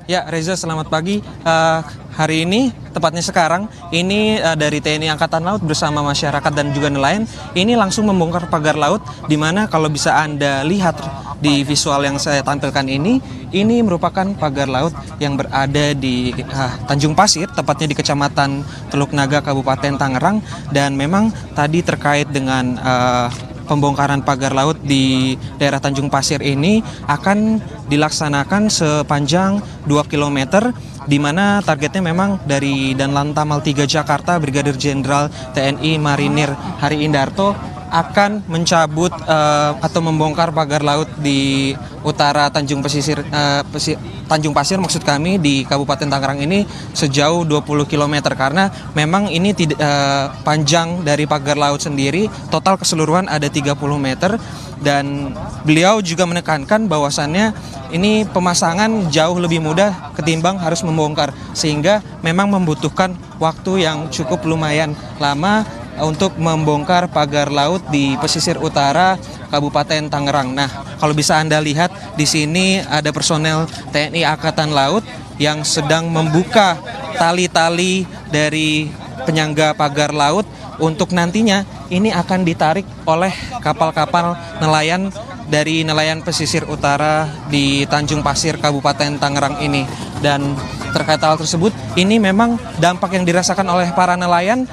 Ya, Reza, selamat pagi. Hari ini, tepatnya sekarang, ini dari TNI Angkatan Laut bersama masyarakat dan juga nelayan, ini langsung membongkar pagar laut, di mana kalau bisa Anda lihat di visual yang saya tampilkan ini merupakan pagar laut yang berada di Tanjung Pasir, tepatnya di Kecamatan Teluk Naga, Kabupaten Tangerang, dan memang tadi terkait dengan pembongkaran pagar laut di daerah Tanjung Pasir ini akan dilaksanakan sepanjang 2 km, di mana targetnya memang dari Danlantamal 3 Jakarta, Brigadir Jenderal TNI Marinir Hari Indarto akan mencabut atau membongkar pagar laut di utara Tanjung Pasir maksud kami di Kabupaten Tangerang ini sejauh 20 km, karena memang ini panjang dari pagar laut sendiri total keseluruhan ada 30 meter, dan beliau juga menekankan bahwasannya ini pemasangan jauh lebih mudah ketimbang harus membongkar, sehingga memang membutuhkan waktu yang cukup lumayan lama untuk membongkar pagar laut di pesisir utara Kabupaten Tangerang. Nah, kalau bisa Anda lihat di sini ada personel TNI Angkatan Laut yang sedang membuka tali-tali dari penyangga pagar laut untuk nantinya ini akan ditarik oleh kapal-kapal nelayan dari nelayan pesisir utara di Tanjung Pasir Kabupaten Tangerang ini. Dan terkait hal tersebut, ini memang dampak yang dirasakan oleh para nelayan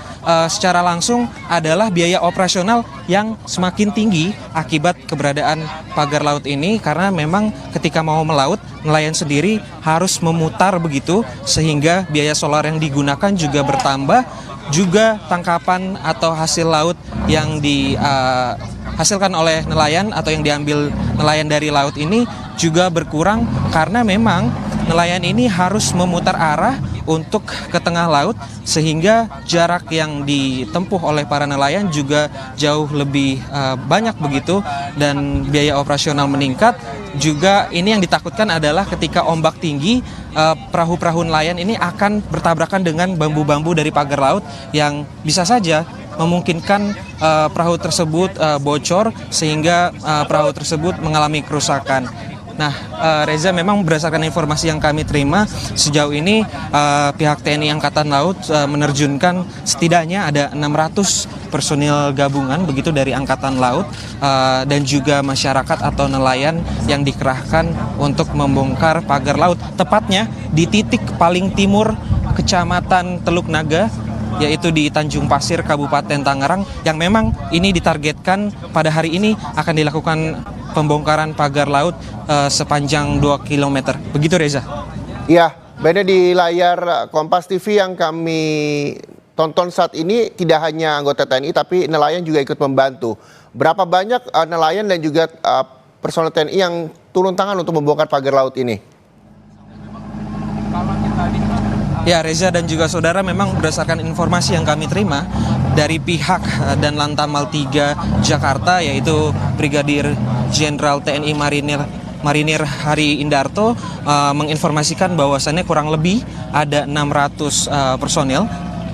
secara langsung adalah biaya operasional yang semakin tinggi akibat keberadaan pagar laut ini, karena memang ketika mau melaut, nelayan sendiri harus memutar begitu, sehingga biaya solar yang digunakan juga bertambah, juga tangkapan atau hasil laut yang dihasilkan oleh nelayan atau yang diambil nelayan dari laut ini juga berkurang, karena memang nelayan ini harus memutar arah untuk ke tengah laut, sehingga jarak yang ditempuh oleh para nelayan juga jauh lebih banyak begitu, dan biaya operasional meningkat. Juga ini yang ditakutkan adalah ketika ombak tinggi, perahu-perahu nelayan ini akan bertabrakan dengan bambu-bambu dari pagar laut yang bisa saja memungkinkan perahu tersebut bocor, sehingga perahu tersebut mengalami kerusakan. Nah, Reza, memang berdasarkan informasi yang kami terima sejauh ini pihak TNI Angkatan Laut menerjunkan setidaknya ada 600 personil gabungan begitu dari Angkatan Laut dan juga masyarakat atau nelayan yang dikerahkan untuk membongkar pagar laut, tepatnya di titik paling timur Kecamatan Teluk Naga, yaitu di Tanjung Pasir Kabupaten Tangerang, yang memang ini ditargetkan pada hari ini akan dilakukan pembongkaran pagar laut sepanjang 2 km. Begitu, Reza. Ya, Beda di layar Kompas TV yang kami tonton saat ini tidak hanya anggota TNI tapi nelayan juga ikut membantu. Berapa banyak nelayan dan juga personel TNI yang turun tangan untuk membongkar pagar laut ini? Ya, Reza dan juga saudara, memang berdasarkan informasi yang kami terima dari pihak Danlantamal 3 Jakarta, yaitu Brigadir Jenderal TNI Marinir Hari Indarto, menginformasikan bahwasannya kurang lebih ada 600 personel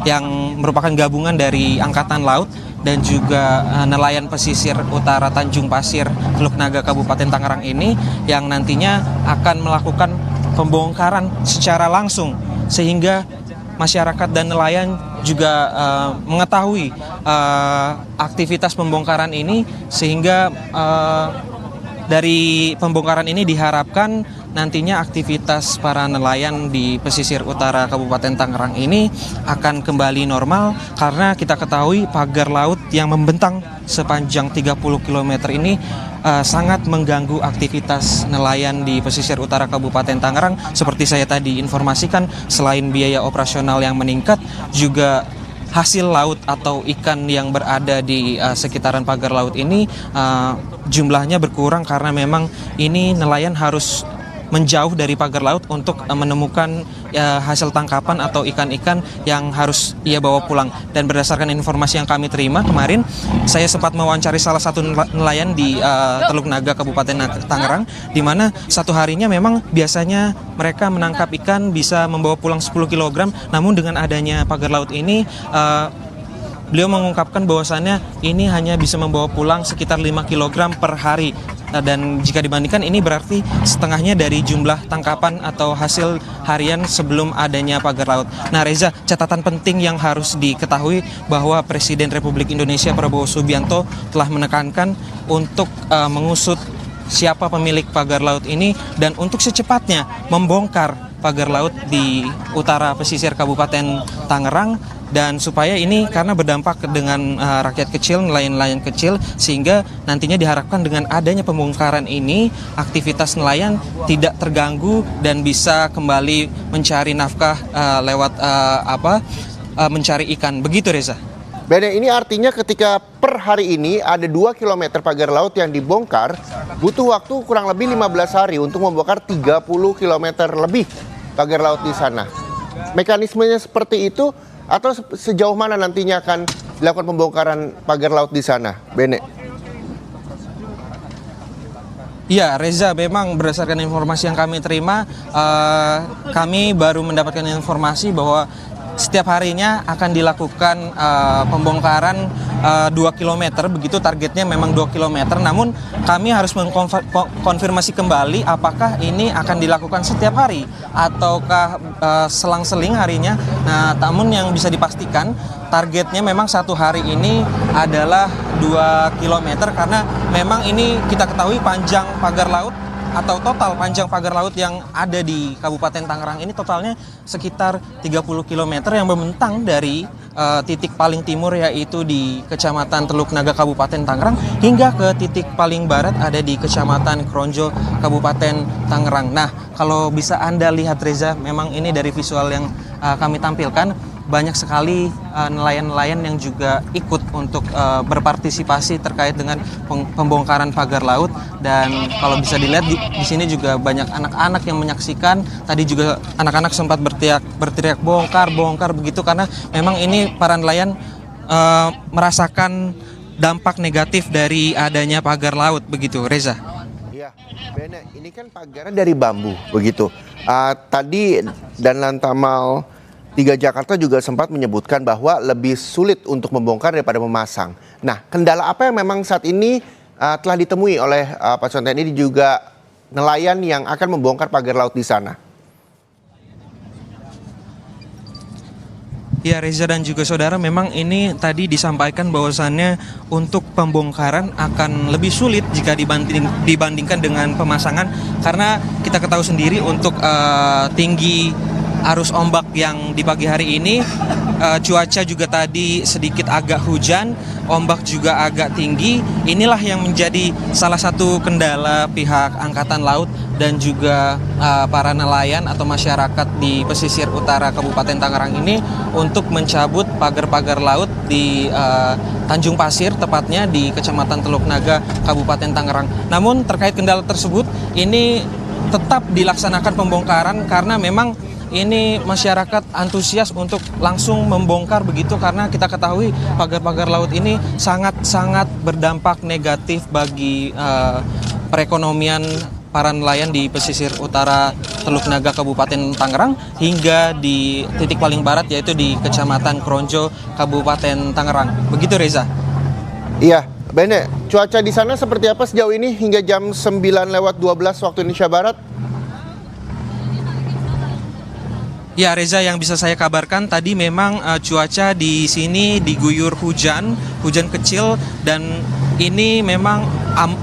yang merupakan gabungan dari Angkatan Laut dan juga nelayan pesisir utara Tanjung Pasir Teluk Naga Kabupaten Tangerang ini, yang nantinya akan melakukan pembongkaran secara langsung, sehingga masyarakat dan nelayan juga mengetahui aktivitas pembongkaran ini, sehingga dari pembongkaran ini diharapkan nantinya aktivitas para nelayan di pesisir utara Kabupaten Tangerang ini akan kembali normal, karena kita ketahui pagar laut yang membentang sepanjang 30 km ini sangat mengganggu aktivitas nelayan di pesisir utara Kabupaten Tangerang. Seperti saya tadi informasikan, selain biaya operasional yang meningkat, juga hasil laut atau ikan yang berada di sekitaran pagar laut ini jumlahnya berkurang, karena memang ini nelayan harus menjauh dari pagar laut untuk menemukan hasil tangkapan atau ikan-ikan yang harus ia bawa pulang. Dan berdasarkan informasi yang kami terima kemarin, saya sempat mewawancari salah satu nelayan di Teluk Naga Kabupaten Tangerang, di mana satu harinya memang biasanya mereka menangkap ikan bisa membawa pulang 10 kg, namun dengan adanya pagar laut ini beliau mengungkapkan bahwasannya ini hanya bisa membawa pulang sekitar 5 kg per hari. Dan jika dibandingkan ini berarti setengahnya dari jumlah tangkapan atau hasil harian sebelum adanya pagar laut. Nah Reza, catatan penting yang harus diketahui bahwa Presiden Republik Indonesia Prabowo Subianto telah menekankan untuk mengusut siapa pemilik pagar laut ini dan untuk secepatnya membongkar pagar laut di utara pesisir Kabupaten Tangerang, dan supaya ini karena berdampak dengan rakyat kecil, nelayan-nelayan kecil, sehingga nantinya diharapkan dengan adanya pembongkaran ini aktivitas nelayan tidak terganggu dan bisa kembali mencari nafkah lewat mencari ikan. Begitu Reza. Bene, ini artinya ketika per hari ini ada 2 km pagar laut yang dibongkar, butuh waktu kurang lebih 15 hari untuk membongkar 30 km lebih pagar laut di sana. Mekanismenya seperti itu atau sejauh mana nantinya akan dilakukan pembongkaran pagar laut di sana, Bene? Ya Reza, memang berdasarkan informasi yang kami terima, kami baru mendapatkan informasi bahwa setiap harinya akan dilakukan pembongkaran 2 km, begitu targetnya memang 2 km. Namun kami harus mengkonfirmasi kembali apakah ini akan dilakukan setiap hari ataukah selang-seling harinya. Nah, namun yang bisa dipastikan targetnya memang satu hari ini adalah 2 km karena memang ini kita ketahui panjang pagar laut atau total panjang pagar laut yang ada di Kabupaten Tangerang ini totalnya sekitar 30 km yang membentang dari titik paling timur yaitu di Kecamatan Teluk Naga Kabupaten Tangerang hingga ke titik paling barat ada di Kecamatan Kronjo Kabupaten Tangerang. Nah, kalau bisa Anda lihat Reza, memang ini dari visual yang kami tampilkan, banyak sekali nelayan-nelayan yang juga ikut untuk berpartisipasi terkait dengan pembongkaran pagar laut, dan kalau bisa dilihat di sini juga banyak anak-anak yang menyaksikan. Tadi juga anak-anak sempat berteriak bongkar begitu karena memang ini para nelayan merasakan dampak negatif dari adanya pagar laut begitu, Reza. Iya, Bene, ini kan pagarnya dari bambu begitu. Tadi dan Lantamal 3 Jakarta juga sempat menyebutkan bahwa lebih sulit untuk membongkar daripada memasang. Nah, kendala apa yang memang saat ini telah ditemui oleh pasukan TNI juga nelayan yang akan membongkar pagar laut di sana? Ya Reza dan juga saudara, memang ini tadi disampaikan bahwasannya untuk pembongkaran akan lebih sulit jika dibandingkan dengan pemasangan, karena kita ketahui sendiri untuk tinggi arus ombak yang di pagi hari ini, cuaca juga tadi sedikit agak hujan, ombak juga agak tinggi. Inilah yang menjadi salah satu kendala pihak Angkatan Laut dan juga para nelayan atau masyarakat di pesisir utara Kabupaten Tangerang ini untuk mencabut pagar-pagar laut di Tanjung Pasir, tepatnya di Kecamatan Teluk Naga Kabupaten Tangerang. Namun terkait kendala tersebut, ini tetap dilaksanakan pembongkaran karena memang ini masyarakat antusias untuk langsung membongkar begitu, karena kita ketahui pagar-pagar laut ini sangat-sangat berdampak negatif bagi perekonomian para nelayan di pesisir utara Teluk Naga Kabupaten Tangerang hingga di titik paling barat yaitu di Kecamatan Kronjo Kabupaten Tangerang. Begitu Reza. Iya, Bene, cuaca di sana seperti apa sejauh ini hingga jam 9:12 waktu Indonesia Barat? Ya Reza, yang bisa saya kabarkan tadi memang cuaca di sini diguyur hujan kecil, dan ini memang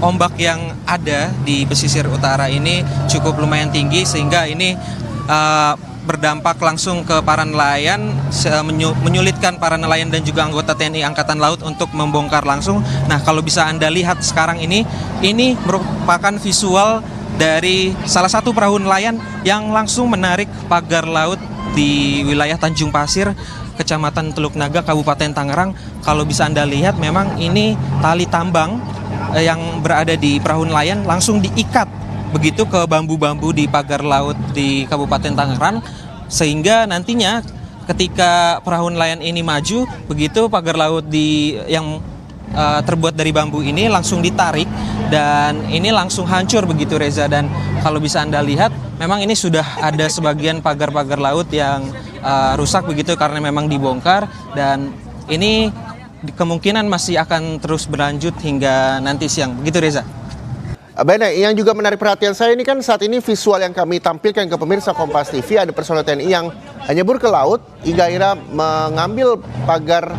ombak yang ada di pesisir utara ini cukup lumayan tinggi sehingga ini berdampak langsung ke para nelayan, menyulitkan para nelayan dan juga anggota TNI Angkatan Laut untuk membongkar langsung. Nah, kalau bisa Anda lihat sekarang ini merupakan visual dari salah satu perahu nelayan yang langsung menarik pagar laut di wilayah Tanjung Pasir, Kecamatan Teluk Naga, Kabupaten Tangerang. Kalau bisa Anda lihat, memang ini tali tambang yang berada di perahu nelayan langsung diikat begitu ke bambu-bambu di pagar laut di Kabupaten Tangerang, sehingga nantinya ketika perahu nelayan ini maju, begitu pagar laut yang terbuat dari bambu ini langsung ditarik dan ini langsung hancur begitu Reza. Dan kalau bisa Anda lihat, memang ini sudah ada sebagian pagar-pagar laut yang rusak begitu karena memang dibongkar, dan ini kemungkinan masih akan terus berlanjut hingga nanti siang. Begitu Reza. Bene, yang juga menarik perhatian saya ini kan saat ini visual yang kami tampilkan ke pemirsa Kompas TV, ada personel TNI yang nyebur ke laut hingga akhirnya mengambil pagar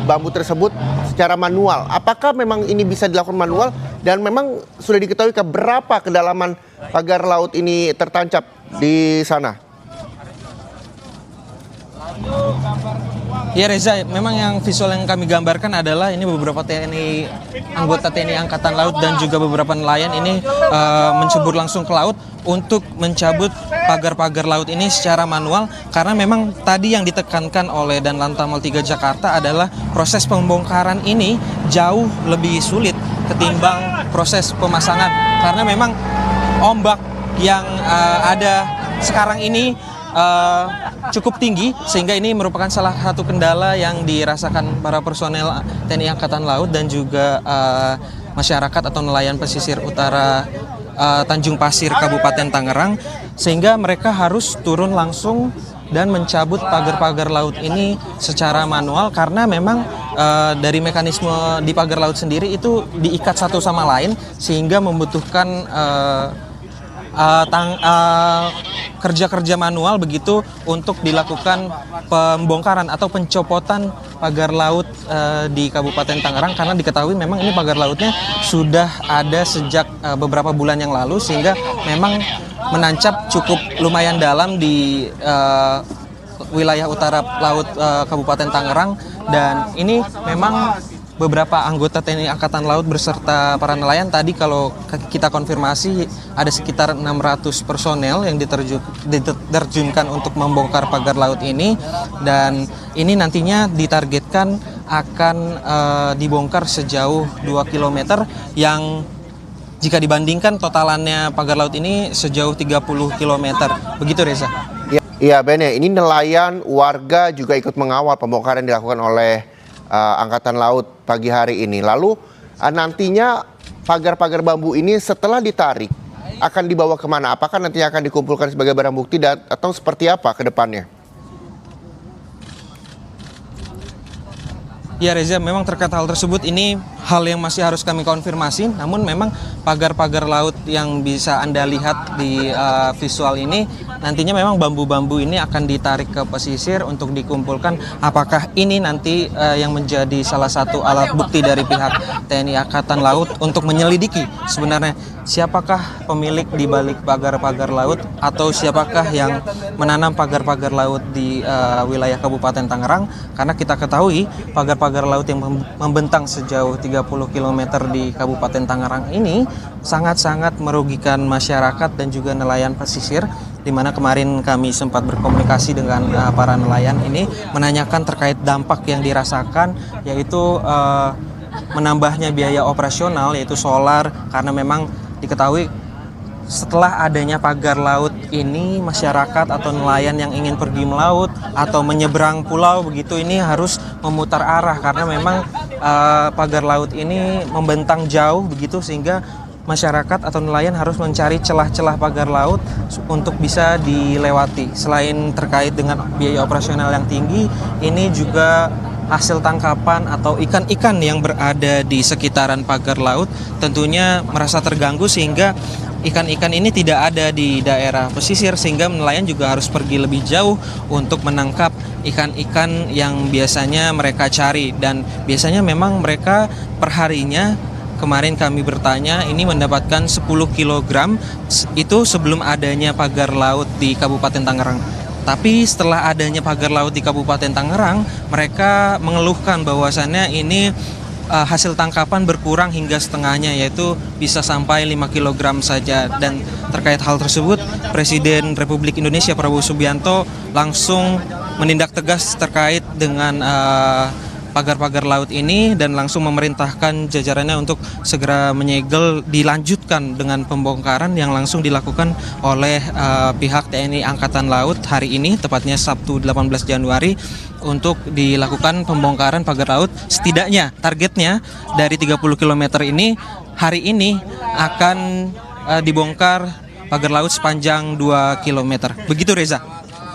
bambu tersebut secara manual. Apakah memang ini bisa dilakukan manual dan memang sudah diketahui berapa kedalaman pagar laut ini tertancap di sana? Ya Reza, memang yang visual yang kami gambarkan adalah ini beberapa anggota TNI Angkatan Laut dan juga beberapa nelayan ini mencebur langsung ke laut untuk mencabut pagar-pagar laut ini secara manual, karena memang tadi yang ditekankan oleh Danlantamal 3 Jakarta adalah proses pembongkaran ini jauh lebih sulit ketimbang proses pemasangan, karena memang ombak yang ada sekarang ini cukup tinggi, sehingga ini merupakan salah satu kendala yang dirasakan para personel TNI Angkatan Laut dan juga masyarakat atau nelayan pesisir utara Tanjung Pasir Kabupaten Tangerang, sehingga mereka harus turun langsung dan mencabut pagar-pagar laut ini secara manual, karena memang dari mekanisme di pagar laut sendiri itu diikat satu sama lain, sehingga membutuhkan kerja-kerja manual begitu untuk dilakukan pembongkaran atau pencopotan pagar laut di Kabupaten Tangerang, karena diketahui memang ini pagar lautnya sudah ada sejak beberapa bulan yang lalu, sehingga memang menancap cukup lumayan dalam di wilayah utara laut Kabupaten Tangerang, dan ini memang beberapa anggota TNI Angkatan Laut beserta para nelayan tadi kalau kita konfirmasi ada sekitar 600 personel yang diterjunkan untuk membongkar pagar laut ini, dan ini nantinya ditargetkan akan dibongkar sejauh 2 km yang jika dibandingkan totalannya pagar laut ini sejauh 30 km. Begitu Reza. Iya Bene, ini nelayan, warga juga ikut mengawal pembongkaran yang dilakukan oleh Angkatan Laut pagi hari ini. Lalu nantinya pagar-pagar bambu ini setelah ditarik akan dibawa kemana? Apakah nantinya akan dikumpulkan sebagai barang bukti atau seperti apa ke depannya? Ya Reza, memang terkait hal tersebut ini hal yang masih harus kami konfirmasi, namun memang pagar-pagar laut yang bisa Anda lihat di visual ini nantinya memang bambu-bambu ini akan ditarik ke pesisir untuk dikumpulkan. Apakah ini nanti yang menjadi salah satu alat bukti dari pihak TNI Angkatan Laut untuk menyelidiki sebenarnya siapakah pemilik di balik pagar-pagar laut atau siapakah yang menanam pagar-pagar laut di wilayah Kabupaten Tangerang, karena kita ketahui pagar-pagar laut yang membentang sejauh 30 km di Kabupaten Tangerang ini sangat-sangat merugikan masyarakat dan juga nelayan pesisir, di mana kemarin kami sempat berkomunikasi dengan para nelayan ini menanyakan terkait dampak yang dirasakan, yaitu menambahnya biaya operasional yaitu solar, karena memang diketahui setelah adanya pagar laut ini masyarakat atau nelayan yang ingin pergi melaut atau menyeberang pulau begitu ini harus memutar arah, karena memang pagar laut ini membentang jauh begitu, sehingga masyarakat atau nelayan harus mencari celah-celah pagar laut untuk bisa dilewati. Selain terkait dengan biaya operasional yang tinggi, ini juga hasil tangkapan atau ikan-ikan yang berada di sekitaran pagar laut tentunya merasa terganggu, sehingga ikan-ikan ini tidak ada di daerah pesisir, sehingga nelayan juga harus pergi lebih jauh untuk menangkap ikan-ikan yang biasanya mereka cari, dan biasanya memang mereka perharinya, kemarin kami bertanya, ini mendapatkan 10 kg itu sebelum adanya pagar laut di Kabupaten Tangerang. Tapi setelah adanya pagar laut di Kabupaten Tangerang, mereka mengeluhkan bahwasannya ini hasil tangkapan berkurang hingga setengahnya, yaitu bisa sampai 5 kg saja. Dan terkait hal tersebut, Presiden Republik Indonesia Prabowo Subianto langsung menindak tegas terkait dengan pagar-pagar laut ini dan langsung memerintahkan jajarannya untuk segera menyegel, dilanjutkan dengan pembongkaran yang langsung dilakukan oleh pihak TNI Angkatan Laut hari ini, tepatnya Sabtu 18 Januari, untuk dilakukan pembongkaran pagar laut. Setidaknya targetnya dari 30 km ini hari ini akan dibongkar pagar laut sepanjang 2 km. Begitu Reza.